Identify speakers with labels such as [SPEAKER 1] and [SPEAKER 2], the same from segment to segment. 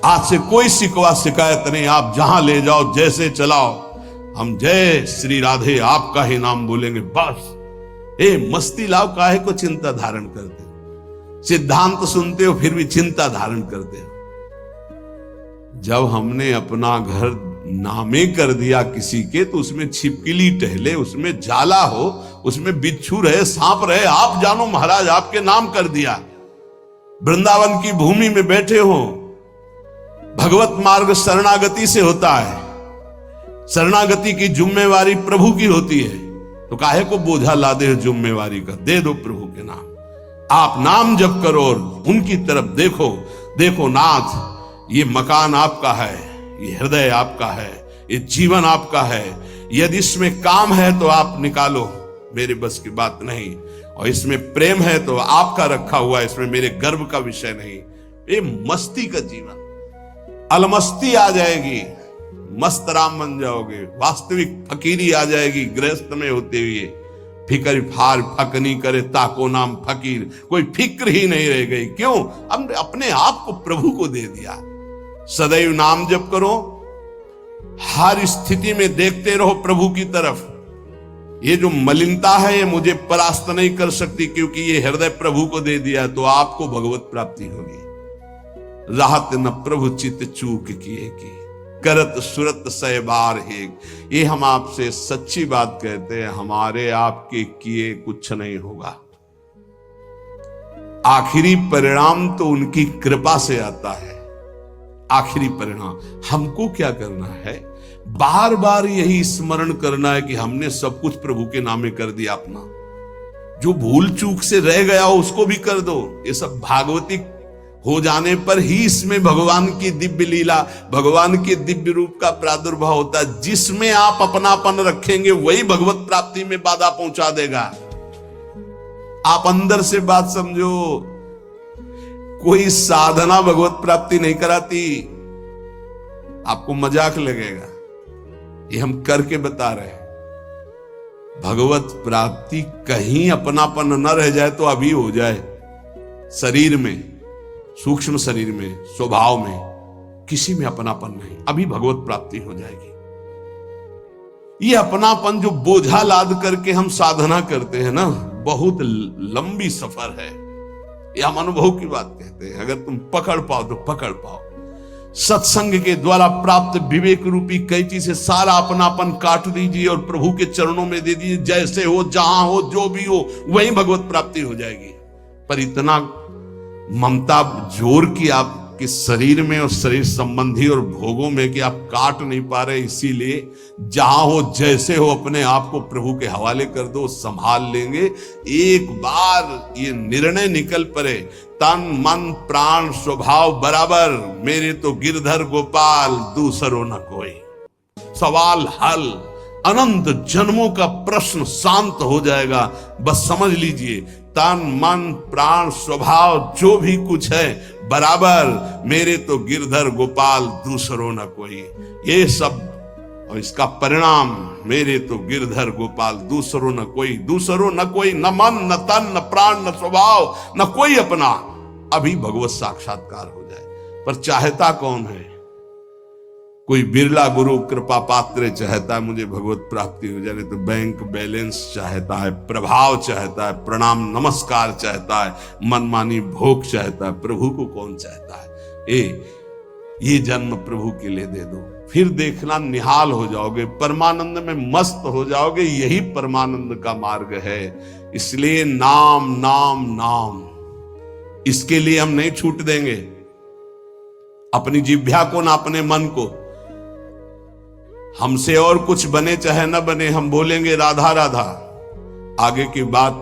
[SPEAKER 1] आज से कोई शिकवा शिकायत नहीं, आप जहां ले जाओ जैसे चलाओ, हम जय श्री राधे आपका ही नाम बोलेंगे बस। मस्ती लाओ, काहे को चिंता धारण करते हो? सिद्धांत सुनते हो फिर भी चिंता धारण करते हो। जब हमने अपना घर नामे कर दिया किसी के, तो उसमें छिपकली टहले, उसमें जाला हो, उसमें बिच्छू रहे, सांप रहे, आप जानो महाराज, आपके नाम कर दिया। वृंदावन की भूमि में बैठे हो, भगवत मार्ग शरणागति से होता है, शरणागति की जिम्मेवारी प्रभु की होती है, तो काहे को बोझा लादे हो जिम्मेवारी का? दे दो प्रभु के नाम, आप नाम जप करो और उनकी तरफ देखो। देखो नाथ, ये मकान आपका है, ये हृदय आपका है, ये जीवन आपका है, यदि इसमें काम है तो आप निकालो, मेरे बस की बात नहीं, और इसमें प्रेम है तो आपका रखा हुआ, इसमें मेरे गर्व का विषय नहीं। ये मस्ती का जीवन, अलमस्ती आ जाएगी, मस्त राम बन जाओगे, वास्तविक फकीरी आ जाएगी गृहस्थ में होते हुए। फिक्र फार फकनी करे ताको नाम फकीर, कोई फिक्र ही नहीं रह गई। क्यों? हमने अपने आप को प्रभु को दे दिया। सदैव नाम जप करो, हर स्थिति में देखते रहो प्रभु की तरफ। ये जो मलिनता है ये मुझे परास्त नहीं कर सकती, क्योंकि ये हृदय प्रभु को दे दिया, तो आपको भगवत प्राप्ति होगी। राहत न प्रभु चित चूक किए की, करत सुरत सहबार है। ये हम आपसे सच्ची बात कहते हैं, हमारे आपके किए कुछ नहीं होगा। आखिरी परिणाम तो उनकी कृपा से आता है। आखिरी परिणाम हमको क्या करना है? बार बार यही स्मरण करना है कि हमने सब कुछ प्रभु के नामे कर दिया अपना। जो भूल चूक से रह गया हो उसको भी कर दो। ये सब भागवतिक हो जाने पर ही इसमें भगवान की दिव्य लीला, भगवान के दिव्य रूप का प्रादुर्भाव होता है। जिसमें आप अपनापन रखेंगे वही भगवत प्राप्ति में बाधा पहुंचा देगा। आप अंदर से बात समझो, कोई साधना भगवत प्राप्ति नहीं कराती। आपको मजाक लगेगा, ये हम करके बता रहे हैं। भगवत प्राप्ति कहीं अपनापन न रह जाए तो अभी हो जाए। शरीर में, सूक्ष्म शरीर में, स्वभाव में, किसी में अपनापन नहीं, अभी भगवत प्राप्ति हो जाएगी। ये अपनापन जो बोझा लाद करके हम साधना करते हैं ना, बहुत लंबी सफर है। ये हम अनुभव की बात कहते हैं। अगर तुम पकड़ पाओ तो पकड़ पाओ। सत्संग के द्वारा प्राप्त विवेक रूपी कैंची से सारा अपनापन काट दीजिए और प्रभु के चरणों में दे दीजिए। जैसे हो, जहां हो, जो भी हो, वही भगवत प्राप्ति हो जाएगी। पर इतना ममता जोर की आपके शरीर में और शरीर संबंधी और भोगों में कि आप काट नहीं पा रहे, इसीलिए जहां हो, जैसे हो, अपने आप को प्रभु के हवाले कर दो, संभाल लेंगे। एक बार ये निर्णय निकल पड़े, तन मन प्राण स्वभाव बराबर, मेरे तो गिरधर गोपाल दूसरो न कोई। सवाल हल, अनंत जन्मों का प्रश्न शांत हो जाएगा। बस समझ लीजिए, तन मन प्राण स्वभाव जो भी कुछ है बराबर, मेरे तो गिरधर गोपाल दूसरो न कोई। ये सब और इसका परिणाम, मेरे तो गिरधर गोपाल दूसरो न कोई। दूसरो न कोई, न मन न तन न प्राण न स्वभाव न कोई अपना। अभी भगवत साक्षात्कार हो जाए। पर चाहता कौन है? कोई बिरला गुरु कृपा पात्र चाहता है मुझे भगवत प्राप्ति हो जाए, तो बैंक बैलेंस चाहता है, प्रभाव चाहता है, प्रणाम नमस्कार चाहता है, मनमानी भोग चाहता है। प्रभु को कौन चाहता है? ये जन्म प्रभु के लिए दे दो, फिर देखना निहाल हो जाओगे, परमानंद में मस्त हो जाओगे। यही परमानंद का मार्ग है। इसलिए नाम नाम नाम, इसके लिए हम नहीं छूट देंगे अपनी जिह्वा को ना अपने मन को। हमसे और कुछ बने चाहे न बने, हम बोलेंगे राधा राधा। आगे की बात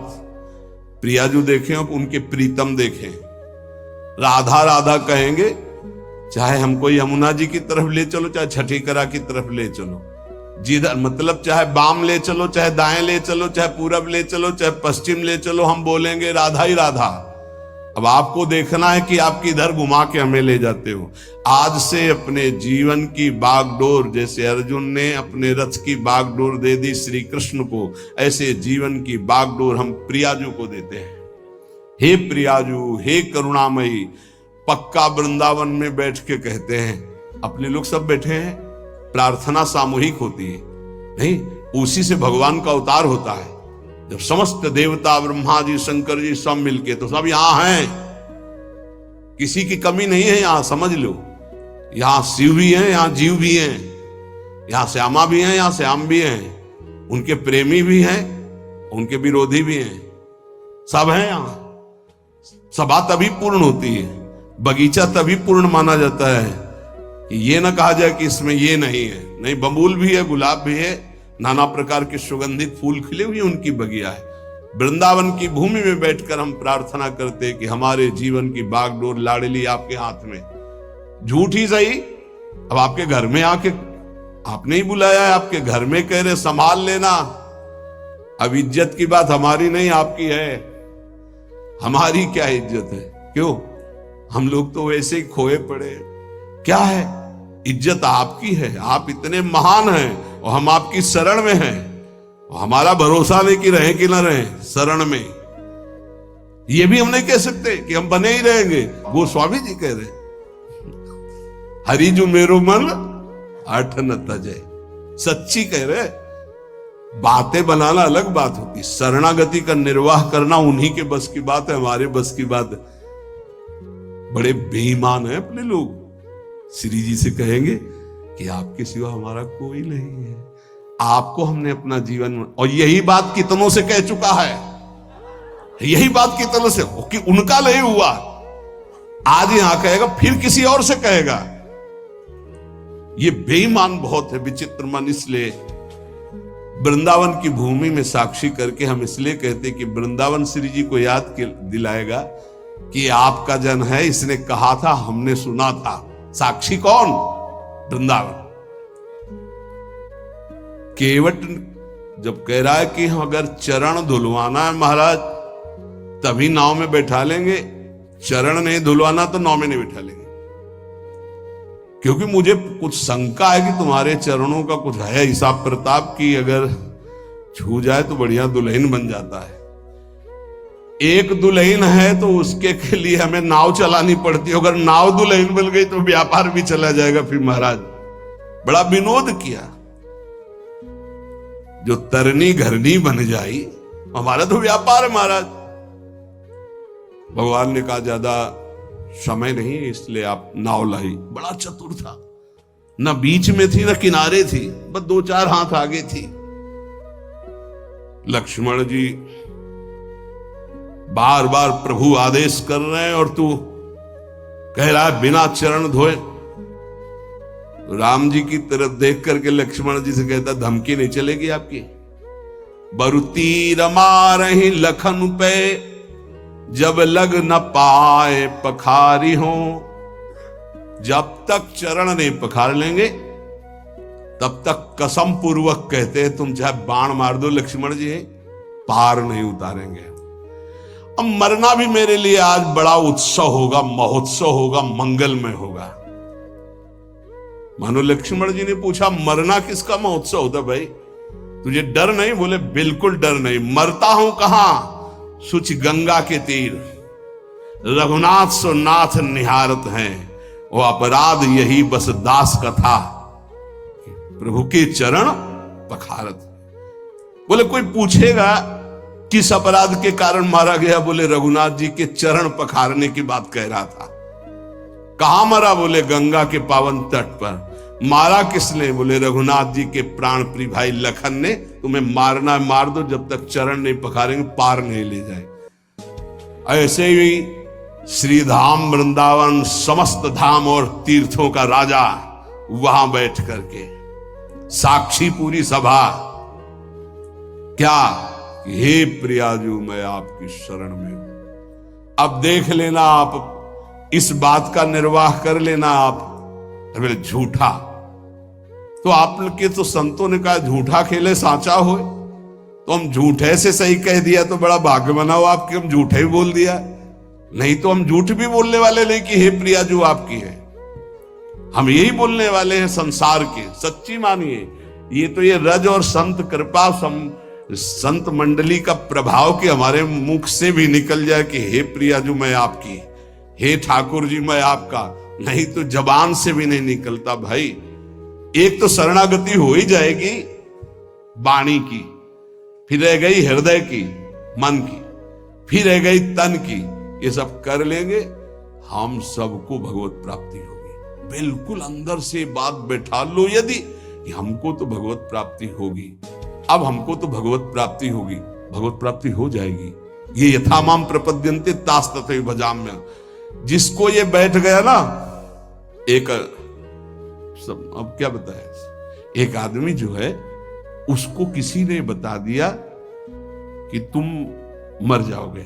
[SPEAKER 1] प्रियाजू देखें, उनके प्रीतम देखें, राधा राधा कहेंगे। चाहे हमको यमुना जी की तरफ ले चलो, चाहे छठी करा की तरफ ले चलो, जिधर मतलब चाहे बाम ले चलो, चाहे दाएं ले चलो, चाहे पूरब ले चलो, चाहे पश्चिम ले चलो, हम बोलेंगे राधा ही राधा। अब आपको देखना है कि आप किधर घुमा के हमें ले जाते हो। आज से अपने जीवन की बागडोर, जैसे अर्जुन ने अपने रथ की बागडोर दे दी श्री कृष्ण को, ऐसे जीवन की बागडोर हम प्रियाजू को देते हैं। हे प्रियाजू, हे करुणामयी, पक्का वृंदावन में बैठ के कहते हैं, अपने लोग सब बैठे हैं, प्रार्थना सामूहिक होती है, नहीं, उसी से भगवान का अवतार होता है। जब समस्त देवता, ब्रह्मा जी, शंकर जी सब मिलके, तो सब यहां हैं, किसी की कमी नहीं है यहां, समझ लो। यहां शिव भी हैं, यहां जीव भी हैं, यहां श्यामा भी हैं, यहां श्याम भी हैं, उनके प्रेमी भी हैं, उनके विरोधी भी हैं, सब हैं यहां। सभा तभी पूर्ण होती है, बगीचा तभी पूर्ण माना जाता है कि ये ना कहा जाए कि इसमें ये नहीं है। नहीं, बबूल भी है, गुलाब भी है, नाना प्रकार के सुगंधित फूल खिले हुए उनकी बगिया है। वृंदावन की भूमि में बैठकर हम प्रार्थना करते कि हमारे जीवन की बागडोर लाडली आपके हाथ में। झूठ ही सही, अब आपके घर में आके आपने ही बुलाया है, आपके घर में कह रहे संभाल लेना। अब इज्जत की बात हमारी नहीं, आपकी है। हमारी क्या इज्जत है? क्यों? हम लोग तो वैसे ही खोए पड़े। क्या है? इज्जत आपकी है, आप इतने महान हैं और हम आपकी शरण में हैं। हमारा भरोसा नहीं कि रहे कि ना रहे शरण में। ये भी हम नहीं कह सकते कि हम बने ही रहेंगे। गोस्वामी जी कह रहे, हरि जो मेरो मन हठ न तजय। सच्ची कह रहे। बातें बनाना अलग बात होती, शरणागति का निर्वाह करना उन्हीं के बस की बात है, हमारे बस की बात है। बड़े बेईमान है अपने लोग। श्री जी से कहेंगे कि आपके सिवा हमारा कोई नहीं है, आपको हमने अपना जीवन, और यही बात कितनों से कह चुका है, यही बात कितनों से, कि उनका नहीं हुआ, आज यहां कहेगा, फिर किसी और से कहेगा। ये बेईमान बहुत है, विचित्र मन। इसलिए वृंदावन की भूमि में साक्षी करके हम इसलिए कहते कि वृंदावन श्री जी को याद दिलाएगा कि आपका जन है, इसने कहा था, हमने सुना था। साक्षी कौन? वृंदावन। केवट जब कह रहा है कि अगर चरण धुलवाना है महाराज तभी नाव में बैठा लेंगे, चरण नहीं धुलवाना तो नाव में नहीं बैठा लेंगे, क्योंकि मुझे कुछ शंका है कि तुम्हारे चरणों का कुछ है हिसाब प्रताप की, अगर छू जाए तो बढ़िया दुल्हन बन जाता है। एक दुल्हन है तो उसके के लिए हमें नाव चलानी पड़ती है, अगर नाव दुल्हन बन गई तो व्यापार भी चला जाएगा। फिर महाराज बड़ा विनोद किया, जो तरनी घरनी बन जाई, हमारा तो व्यापार है महाराज। भगवान ने कहा ज्यादा समय नहीं, इसलिए आप नाव लाई। बड़ा चतुर था, न बीच में थी न किनारे थी, बस 2-4 हाथ आगे थी। लक्ष्मण जी बार बार प्रभु आदेश कर रहे हैं और तू कह रहा है बिना चरण धोए। राम जी की तरफ देख करके लक्ष्मण जी से कहता, धमकी नहीं चलेगी आपकी। बरुती रमा रही लखन पे, जब लग न पाए पखारी हो। जब तक चरण नहीं पखार लेंगे तब तक कसम पूर्वक कहते हैं, तुम चाहे बाण मार दो लक्ष्मण जी, पार नहीं उतारेंगे। अब मरना भी मेरे लिए आज बड़ा उत्सव होगा, महोत्सव होगा, मंगलमय होगा। मानो लक्ष्मण जी ने पूछा, मरना किसका महोत्सव होता भाई? तुझे डर नहीं? बोले बिल्कुल डर नहीं। मरता हूं कहां? सुच गंगा के तीर, रघुनाथ सो नाथ निहारत हैं, वो अपराध यही बस दास का था, प्रभु के चरण पखारत। बोले कोई पूछेगा किस अपराध के कारण मारा गया? बोले रघुनाथ जी के चरण पखारने की बात कह रहा था। कहां मरा? बोले गंगा के पावन तट पर। मारा किसने? बोले रघुनाथ जी के प्राण प्रिय भाई लखन ने। तुम्हें मारना मार दो, जब तक चरण नहीं पखारेंगे पार नहीं ले जाए। ऐसे ही श्री धाम वृंदावन समस्त धाम और तीर्थों का राजा वहां बैठ करके साक्षी पूरी सभा, क्या हे प्रियाजू मैं आपकी शरण में हूं। अब देख लेना, आप इस बात का निर्वाह कर लेना। आप बोले झूठा, तो आपके तो संतों ने कहा झूठा खेले साचा हो, तो हम झूठे से सही कह दिया तो बड़ा भाग्य बनाओ आपके, हम झूठे ही बोल दिया। नहीं तो हम झूठ भी बोलने वाले नहीं कि हे प्रियाजू आपकी है, हम यही बोलने वाले हैं संसार के। सच्ची मानिए, ये तो ये रज और संत कृपा संत मंडली का प्रभाव कि हमारे मुख से भी निकल जाए कि हे प्रियाजू मैं आपकी, हे ठाकुर जी मैं आपका, नहीं तो जबान से भी नहीं निकलता भाई। एक तो शरणागति हो ही जाएगी वाणी की, फिर रह गई हृदय की, मन की, फिर रह गई तन की। ये सब कर लेंगे, हम सबको भगवत प्राप्ति होगी। बिल्कुल अंदर से बात बैठा लो यदि कि हमको तो भगवत प्राप्ति होगी, अब हमको तो भगवत प्राप्ति होगी, भगवत प्राप्ति हो जाएगी। ये यथामाम प्रपद्यन्ते तास तथैव भजाम्य। जिसको ये बैठ गया ना, एक सब अब क्या बताया, एक आदमी जो है उसको किसी ने बता दिया कि तुम मर जाओगे,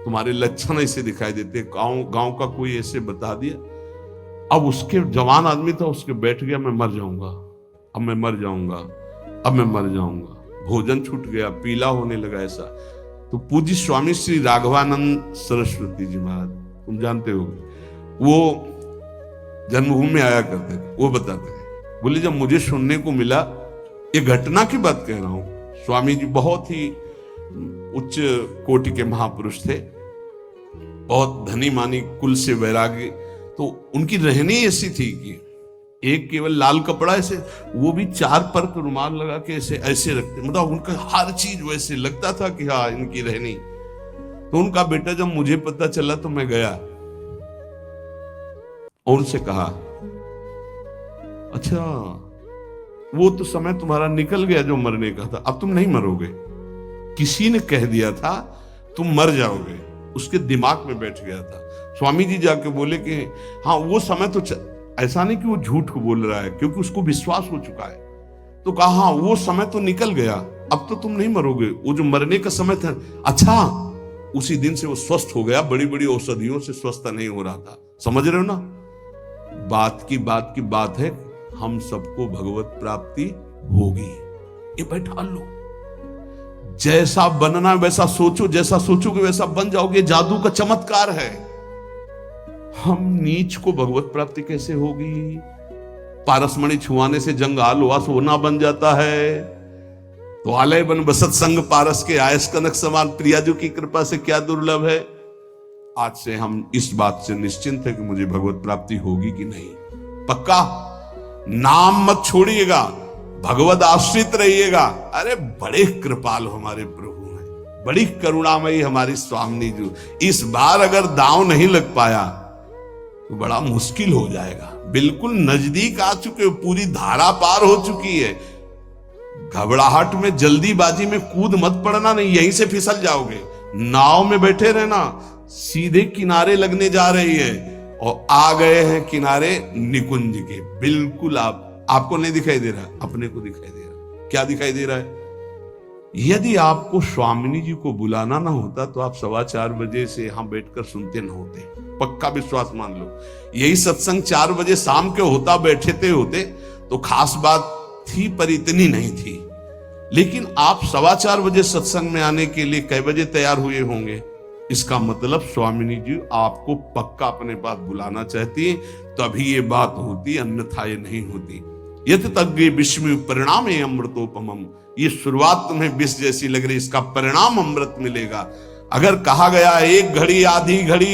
[SPEAKER 1] तुम्हारे लक्षण ऐसे दिखाई देते, गांव का कोई ऐसे बता दिया। अब उसके जवान आदमी था, उसके बैठ गया मैं मर जाऊंगा, अब मैं मर जाऊंगा, अब मैं मर जाऊंगा। भोजन छूट गया, पीला होने लगा ऐसा। तो पूज्य स्वामी श्री राघवानंद सरस्वती जी महाराज, तुम जानते हो, वो जन्मभूमि में आया करते थे, वो बताते थे, बोले जब मुझे सुनने को मिला, ये घटना की बात कह रहा हूं, स्वामी जी बहुत ही उच्च कोटि के महापुरुष थे, बहुत धनी मानी कुल से वैरागी। तो उनकी रहनी ऐसी थी कि एक केवल लाल कपड़ा ऐसे, वो भी 4 पर रुमाल लगा के ऐसे ऐसे रखते, मतलब उनका हर चीज वैसे लगता था कि हाँ इनकी रहनी। तो उनका बेटा जब मुझे पता चला तो मैं गया और उनसे कहा, अच्छा वो तो समय तुम्हारा निकल गया जो मरने का था, अब तुम नहीं मरोगे। किसी ने कह दिया था तुम मर जाओगे, उसके दिमाग में बैठ गया था। स्वामी जी जाके बोले कि हाँ वो समय तो ऐसा नहीं कि वो झूठ को बोल रहा है, क्योंकि उसको विश्वास हो चुका है। तो कहा हाँ वो समय तो निकल गया, अब तो तुम नहीं मरोगे, वो जो मरने का समय था। अच्छा, उसी दिन से वो स्वस्थ हो गया, बड़ी बड़ी औषधियों से स्वस्थ नहीं हो रहा था। समझ रहे हो ना, बात की बात है, हम सबको भगवत प्राप्ति होगी। ये बैठा लो, जैसा बनना वैसा सोचो, जैसा सोचोगे वैसा बन जाओगे। जादू का चमत्कार है। हम नीच को भगवत प्राप्ति कैसे होगी? पारसमणि छुआने से जंगाल हुआ सोना बन जाता है। तो आलय बन बसत संग पारस के आयस कनक समान, प्रियाजू की कृपा से क्या दुर्लभ है। आज से हम इस बात से निश्चिंत है कि मुझे भगवत प्राप्ति होगी कि नहीं। पक्का नाम मत छोड़िएगा, भगवत आश्रित रहिएगा। अरे बड़े कृपाल हमारे प्रभु हैं, बड़ी करुणामयी हमारी स्वामी जी। इस बार अगर दांव नहीं लग पाया तो बड़ा मुश्किल हो जाएगा। बिल्कुल नजदीक आ चुके हो, पूरी धारा पार हो चुकी है। घबराहट में जल्दीबाजी में कूद मत पड़ना, नहीं यहीं से फिसल जाओगे। नाव में बैठे रहना, सीधे किनारे लगने जा रही है और आ गए हैं किनारे निकुंज के। बिल्कुल आपको नहीं दिखाई दे रहा, अपने को दिखाई दे रहा। क्या दिखाई दे रहा है? यदि आपको स्वामिनी जी को बुलाना ना होता तो आप 4:15 बजे से यहां बैठकर सुनते न होते। पक्का विश्वास मान लो, यही सत्संग 4 बजे शाम के होता, बैठे होते तो खास बात थी, पर इतनी नहीं थी। लेकिन आप 4:15 बजे सत्संग में आने के लिए कै बजे तैयार हुए होंगे? इसका मतलब स्वामिनी जी आपको पक्का अपने पास बुलाना चाहती है, तभी ये बात होती, अन्यथा ये नहीं होती। यत तज्ञ विष्णु परिणाम अमृतोपमम। ये शुरुआत तुम्हें विष जैसी लग रही, इसका परिणाम अमृत मिलेगा। अगर कहा गया एक घड़ी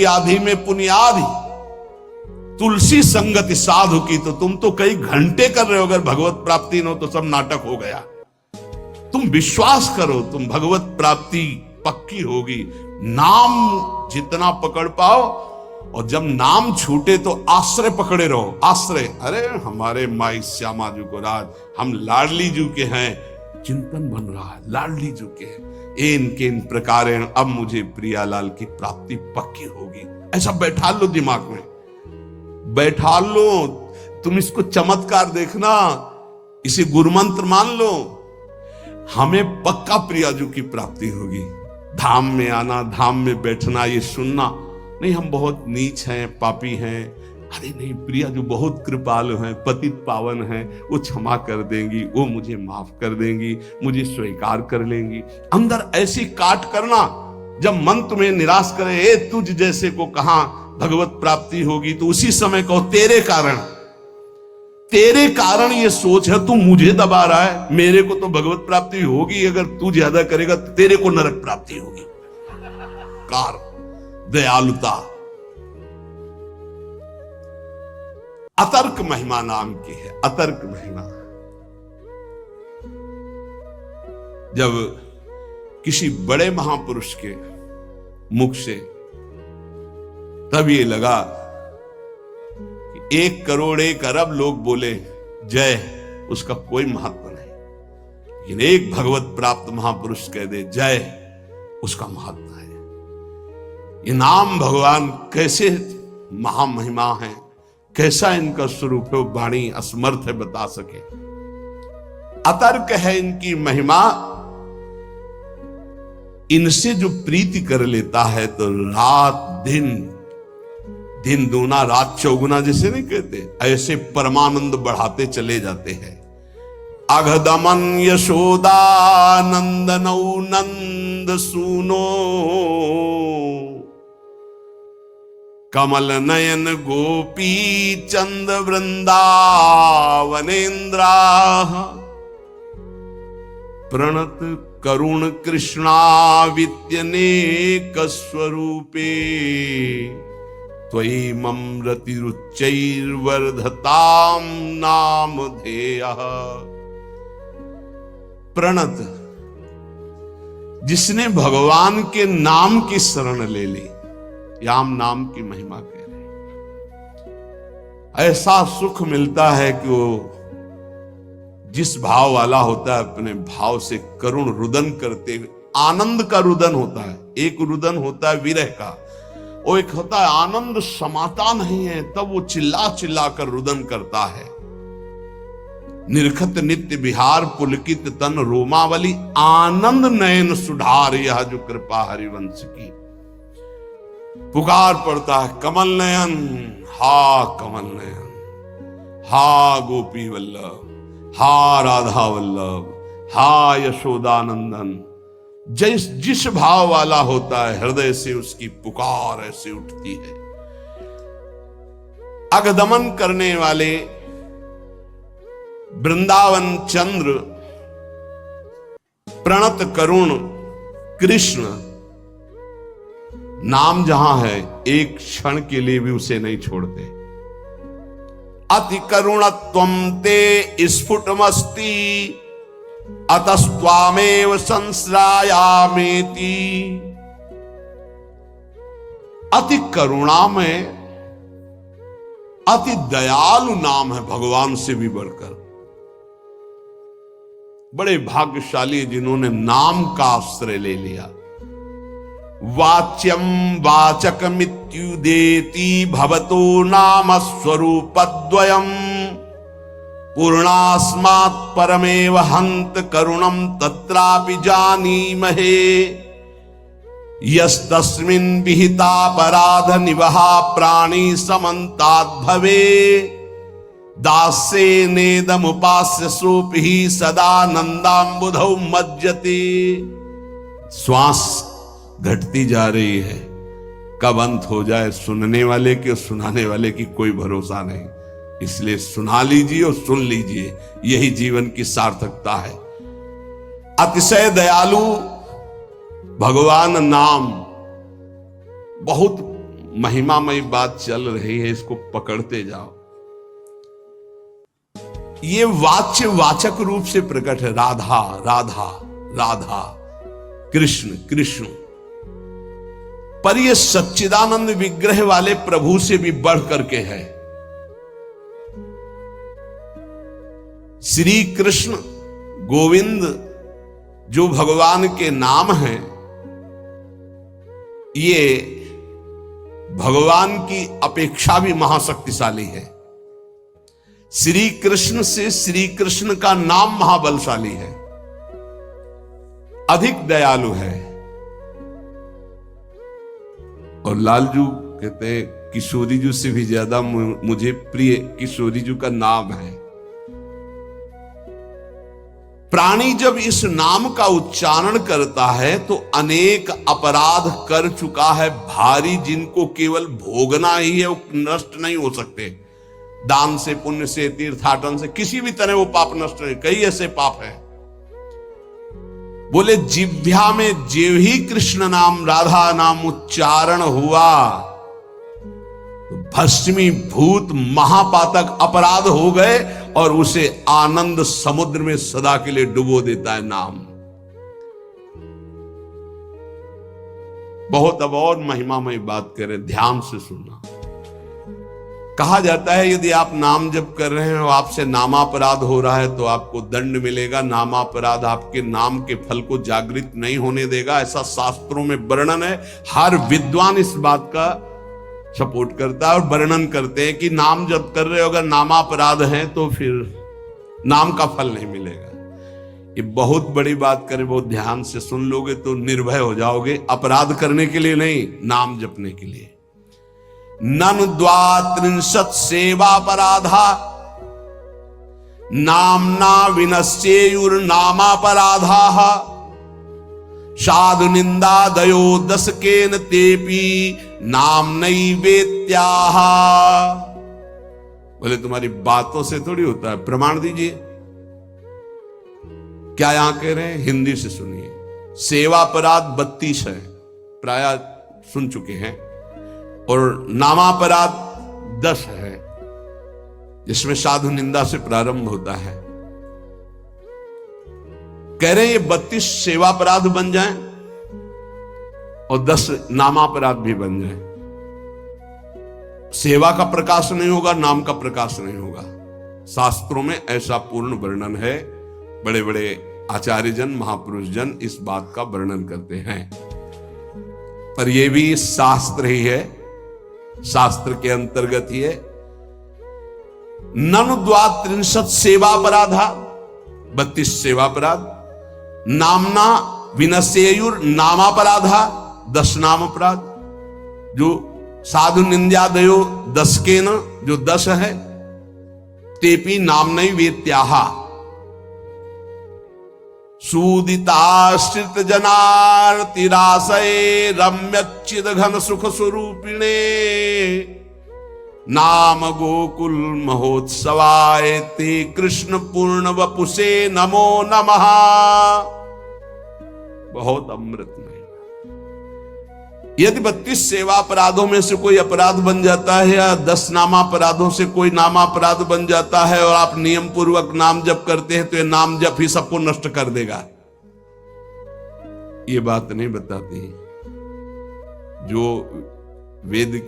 [SPEAKER 1] आधी में पुण्यादि तुलसी संगति साधु की, तो तुम तो कई घंटे कर रहे हो। अगर भगवत प्राप्ति न हो तो सब नाटक हो गया। तुम विश्वास करो, तुम भगवत प्राप्ति पक्की होगी। नाम जितना पकड़ पाओ, और जब नाम छूटे तो आश्रय पकड़े रहो। आश्रय, अरे हमारे माई श्यामा जी को राज, हम लाडली जी के हैं, चिंतन बन रहा है, लाडली जी के हैं। इन प्रकार अब मुझे प्रियालाल की प्राप्ति पक्की होगी। ऐसा बैठा लो दिमाग में, बैठा लो। तुम इसको चमत्कार देखना, इसे गुरुमंत्र मान लो। हमें पक्का प्रियाजू की प्राप्ति होगी। धाम में आना, धाम में बैठना, ये सुनना नहीं हम बहुत नीच हैं, पापी हैं। अरे नहीं, प्रिया जो बहुत कृपालु हैं, पतित पावन हैं, वो क्षमा कर देंगी, वो मुझे माफ कर देंगी, मुझे स्वीकार कर लेंगी। अंदर ऐसी काट करना, जब मन तुम्हें निराश करे, ए तुझ जैसे को कहां भगवत प्राप्ति होगी, तो उसी समय कहो तेरे कारण ये सोच है, तू मुझे दबा रहा है, मेरे को तो भगवत प्राप्ति होगी। अगर तू ज्यादा करेगा तो तेरे को नरक प्राप्ति होगी। कार दयालुता। अतर्क महिमा नाम की है, अतर्क महिमा। जब किसी बड़े महापुरुष के मुख से तब ये लगा कि 1 करोड़ 1 अरब लोग बोले जय, उसका कोई महत्व नहीं, लेकिन एक भगवत प्राप्त महापुरुष कह दे जय, उसका महत्व है। ये नाम भगवान कैसे महामहिमा है, कैसा इनका स्वरूप है, वाणी असमर्थ है बता सके। अतर्क है इनकी महिमा। इनसे जो प्रीति कर लेता है तो रात दिन, दिन दूना रात चौगुना जैसे नहीं कहते, ऐसे परमानंद बढ़ाते चले जाते हैं। अघदमन यशोदानंदनौ नंद सूनो, कमल नयन गोपी चंद वृंदावनेन्द्रा, प्रणत करुण कृष्णावित्यनेक स्वरूपे, त्वयि ममरतिरुच्चैर्वर्धतां नामधेयः। प्रणत, जिसने भगवान के नाम की शरण ले ली, याम नाम की महिमा कह रहे, ऐसा सुख मिलता है कि वो जिस भाव वाला होता है अपने भाव से करुण रुदन करते हुए, आनंद का रुदन होता है, एक रुदन होता है विरह का, वो एक होता है आनंद समाता नहीं है तब वो चिल्ला चिल्ला कर रुदन करता है। निरखत नित्य विहार पुलकित तन रोमावली, आनंद नयन सुधार यह जो कृपा हरिवंश की। पुकार पड़ता है कमल नयन, हा कमल नयन, हा गोपी वल्लभ, हा राधा वल्लभ, हा यशोदानंदन। जिस भाव वाला होता है हृदय से उसकी पुकार ऐसे उठती है। अगदमन करने वाले वृंदावन चंद्र, प्रणत करुण कृष्ण, नाम जहां है एक क्षण के लिए भी उसे नहीं छोड़ते। अति करुणत्वं ते स्फुटमस्ति, अतस्त्वामेव संश्रायामेति। अति करुणामय, अति दयालु नाम है भगवान से भी बढ़कर। बड़े भाग्यशाली जिन्होंने नाम का आश्रय ले लिया। वाच्यम वाचकमित्युदेति भवतो नाम स्वरूपद्वयम्, पूर्णास्मात् परमेव हन्त करुणं तत्रापि जानीमहे। यस्तस्मिन् विहितापराध निवहा प्राणी समन्ताद् भवे, दास्ये नेदमुपास्य सोऽपि सदानन्दाम्बुधौ मज्जते। श्वास घटती जा रही है, कब अंत हो जाए सुनने वाले की और सुनाने वाले की कोई भरोसा नहीं। इसलिए सुना लीजिए और सुन लीजिए, यही जीवन की सार्थकता है। अतिशय दयालु भगवान नाम, बहुत महिमामयी बात चल रही है, इसको पकड़ते जाओ। ये वाच्य वाचक रूप से प्रकट है, राधा राधा राधा, कृष्ण कृष्ण, पर यह सच्चिदानंद विग्रह वाले प्रभु से भी बढ़ करके है। श्री कृष्ण गोविंद जो भगवान के नाम हैं, ये भगवान की अपेक्षा भी महाशक्तिशाली है। श्री कृष्ण से श्री कृष्ण का नाम महाबलशाली है, अधिक दयालु है। और लालजू कहते हैं किशोरी जू से भी ज्यादा मुझे प्रिय किशोरी जू का नाम है। प्राणी जब इस नाम का उच्चारण करता है तो अनेक अपराध कर चुका है भारी, जिनको केवल भोगना ही है, वो नष्ट नहीं हो सकते। दान से, पुण्य से, तीर्थाटन से, किसी भी तरह वो पाप नष्ट नहीं। कई ऐसे पाप हैं बोले जिह्वा में जेव ही कृष्ण नाम राधा नाम उच्चारण हुआ तो भस्मी भूत महापातक अपराध हो गए और उसे आनंद समुद्र में सदा के लिए डुबो देता है नाम। बहुत अब और महिमामय बात करें, ध्यान से सुनना। कहा जाता है यदि आप नाम जप कर रहे हैं और आपसे नामापराध हो रहा है तो आपको दंड मिलेगा। नामापराध आपके नाम के फल को जागृत नहीं होने देगा, ऐसा शास्त्रों में वर्णन है। हर विद्वान इस बात का सपोर्ट करता है और वर्णन करते हैं कि नाम जप कर रहे हो अगर नामापराध है तो फिर नाम का फल नहीं मिलेगा। ये बहुत बड़ी बात करें, बहुत ध्यान से सुन लोगे तो निर्भय हो जाओगे। अपराध करने के लिए नहीं, नाम जपने के लिए। ननु द्वात्रिंशत् सेवापराधा नामना विनश्येयुर्नामापराधाः साधु निंदा दयो दशकेन तेपि नाम नैवेत्याः। बोले तुम्हारी बातों से थोड़ी होता है, प्रमाण दीजिए। क्या यहां कह रहे हैं, हिंदी से सुनिए। सेवापराध 32 है, प्राय सुन चुके हैं, और नामापराध 10 है जिसमें साधु निंदा से प्रारंभ होता है। कह रहे हैं ये 32 सेवापराध बन जाएं और 10 नामापराध भी बन जाएं। सेवा का प्रकाश नहीं होगा, नाम का प्रकाश नहीं होगा। शास्त्रों में ऐसा पूर्ण वर्णन है। बड़े बड़े आचार्य जन, महापुरुष जन इस बात का वर्णन करते हैं। पर यह भी शास्त्र ही है, शास्त्र के अंतर्गत ही है। ननु द्वात्रिंशत् सेवापराधा, 32 सेवापराध। नामना विनश्येयुर नामापराधा, 10 नाम अपराध। जो साधु निंद्यादयो 10 के न, जो 10 है। तेपी नाम नहीं वेत्याहा सूदिताश्रित जनार्तिराशये रम्यच्चिद घन सुख स्वरूपिणे नाम गोकुल महोत्सवाय ते कृष्ण पूर्ण वपुषे नमो नमः। बहुत अमृत में यदि 32 सेवा अपराधों में से कोई अपराध बन जाता है या 10 नामापराधों से कोई नामापराध बन जाता है और आप नियम पूर्वक नाम जप करते हैं तो ये नाम जप ही सबको नष्ट कर देगा। ये बात नहीं बताती। जो वेद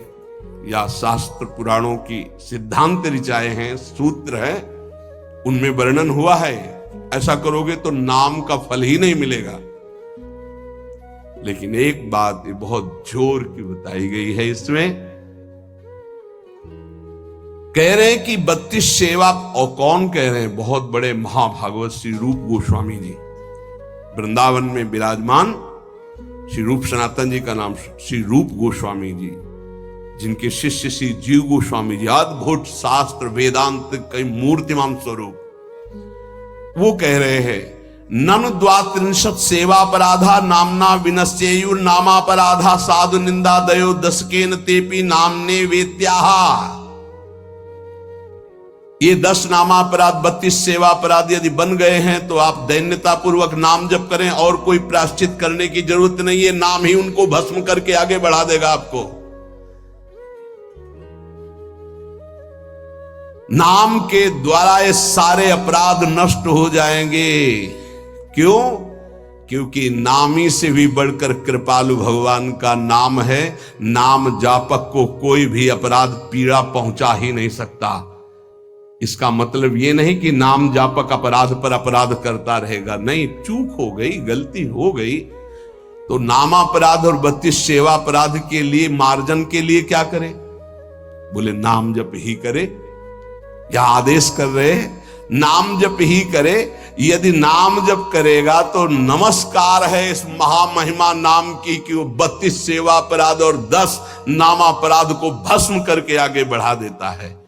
[SPEAKER 1] या शास्त्र पुराणों की सिद्धांत ऋचाए हैं, सूत्र है, उनमें वर्णन हुआ है ऐसा करोगे तो नाम का फल ही नहीं मिलेगा। लेकिन एक बात बहुत जोर की बताई गई है इसमें, कह रहे हैं कि 32 सेवा, और कौन कह रहे हैं, बहुत बड़े महाभागवत श्री रूप गोस्वामी जी, वृंदावन में विराजमान श्री रूप सनातन जी का नाम श्री रूप गोस्वामी जी, जिनके शिष्य श्री जीव गोस्वामी जी, अद्भुत शास्त्र वेदांत के मूर्तिमान स्वरूप, वो कह रहे हैं ननु द्वात्रिंशत् सेवापराधा नामना विनश्येयुर नामापराधा साधु निंदा दयो दशकेन तेपि नामने वेत्याहा। ये 10 नामापराध 32 सेवापराध यदि बन गए हैं तो आप दैन्यता पूर्वक नाम जप करें और कोई प्रायश्चित करने की जरूरत नहीं है। नाम ही उनको भस्म करके आगे बढ़ा देगा आपको। नाम के द्वारा ये सारे अपराध नष्ट हो जाएंगे। क्यों? क्योंकि नामी से भी बढ़कर कृपालु भगवान का नाम है। नाम जापक को कोई भी अपराध पीड़ा पहुंचा ही नहीं सकता। इसका मतलब यह नहीं कि नाम जापक अपराध पर अपराध करता रहेगा, नहीं। चूक हो गई, गलती हो गई तो नामापराध और 32 सेवा अपराध के लिए मार्जन के लिए क्या करे? बोले नाम जप ही करे। या आदेश कर रहे हैं नाम जप ही करे। यदि नाम जप करेगा तो नमस्कार है इस महामहिमा नाम की कि वो 32 सेवा अपराध और 10 नामापराध को भस्म करके आगे बढ़ा देता है।